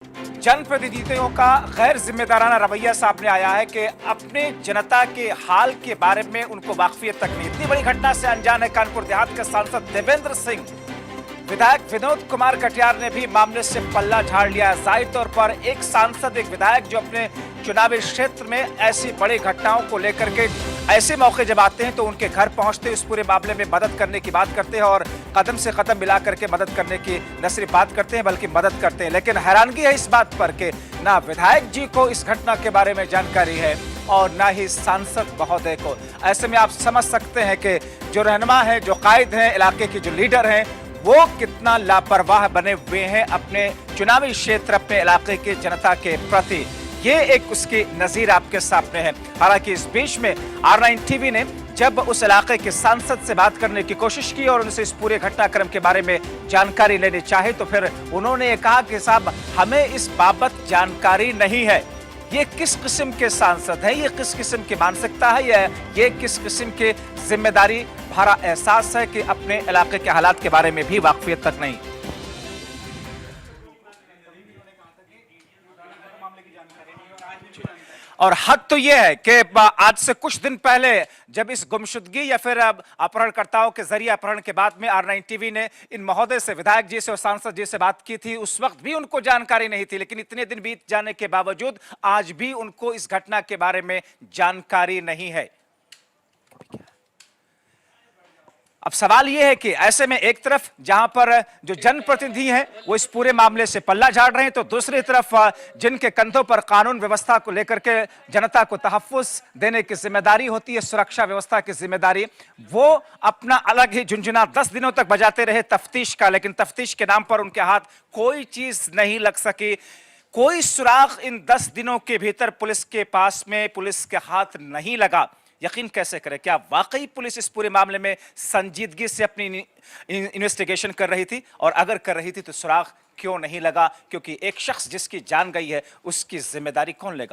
जनप्रतिनिधियों का गैर जिम्मेदाराना रवैया सामने आया है कि अपने जनता के हाल के बारे में उनको वाकफियत तक नहीं। इतनी बड़ी घटना से अनजान है कानपुर देहात के सांसद देवेंद्र सिंह। विधायक विनोद कुमार कटियार ने भी मामले से पल्ला झाड़ लिया। जाहिर तौर पर एक सांसद, एक विधायक जो अपने चुनावी क्षेत्र में ऐसी बड़ी घटनाओं को लेकर के ऐसे मौके जब आते हैं तो उनके घर पहुंचते इस पूरे मामले में मदद करने की बात करते हैं और कदम से कदम मिला करके मदद करने की न सिर्फ बात करते हैं बल्कि मदद करते हैं। लेकिन हैरानगी है इस बात पर कि ना विधायक जी को इस घटना के बारे में जानकारी है और ना ही सांसद महोदय को। ऐसे में आप समझ सकते हैं कि जो रहनुमा है, जो कायद हैं, इलाके के जो लीडर हैं, वो कितना लापरवाह बने हुए हैं अपने चुनावी क्षेत्र, अपने इलाके के जनता के प्रति। ये एक उसकी नजीर आपके सामने है। हालांकि इस बीच में R9 टीवी ने जब उस इलाके के सांसद से बात करने की कोशिश की और उनसे इस पूरे घटनाक्रम के बारे में जानकारी लेनी चाहे तो फिर उन्होंने ये कहा कि साहब हमें इस बाबत जानकारी नहीं है। ये किस किस्म के सांसद हैं, ये किस किस्म की मानसिकता है, ये किस किस्म के जिम्मेदारी भरा एहसास है कि अपने इलाके के हालात के बारे में भी वाकफियत तक नहीं। और हद तो यह है कि आज से कुछ दिन पहले जब इस गुमशुदगी या फिर अपहरणकर्ताओं के जरिए अपहरण के बाद में R9 टीवी ने इन महोदय से, विधायक जी से और सांसद जी से बात की थी, उस वक्त भी उनको जानकारी नहीं थी। लेकिन इतने दिन बीत जाने के बावजूद आज भी उनको इस घटना के बारे में जानकारी नहीं है। अब सवाल यह है कि ऐसे में एक तरफ जहां पर जो जनप्रतिनिधि हैं वो इस पूरे मामले से पल्ला झाड़ रहे हैं, तो दूसरी तरफ जिनके कंधों पर कानून व्यवस्था को लेकर के जनता को तहफ्फुज़ देने की जिम्मेदारी होती है, सुरक्षा व्यवस्था की जिम्मेदारी, वो अपना अलग ही झुंझुना 10 दिनों तक बजाते रहे तफ्तीश का। लेकिन तफ्तीश के नाम पर उनके हाथ कोई चीज नहीं लग सकी, कोई सुराग इन 10 दिनों के भीतर पुलिस के पास में, पुलिस के हाथ नहीं लगा। यकीन कैसे करें, क्या वाकई पुलिस इस पूरे मामले में संजीदगी से अपनी इन्वेस्टिगेशन कर रही थी? और अगर कर रही थी तो सुराग क्यों नहीं लगा? क्योंकि एक शख्स जिसकी जान गई है उसकी जिम्मेदारी कौन लेगा?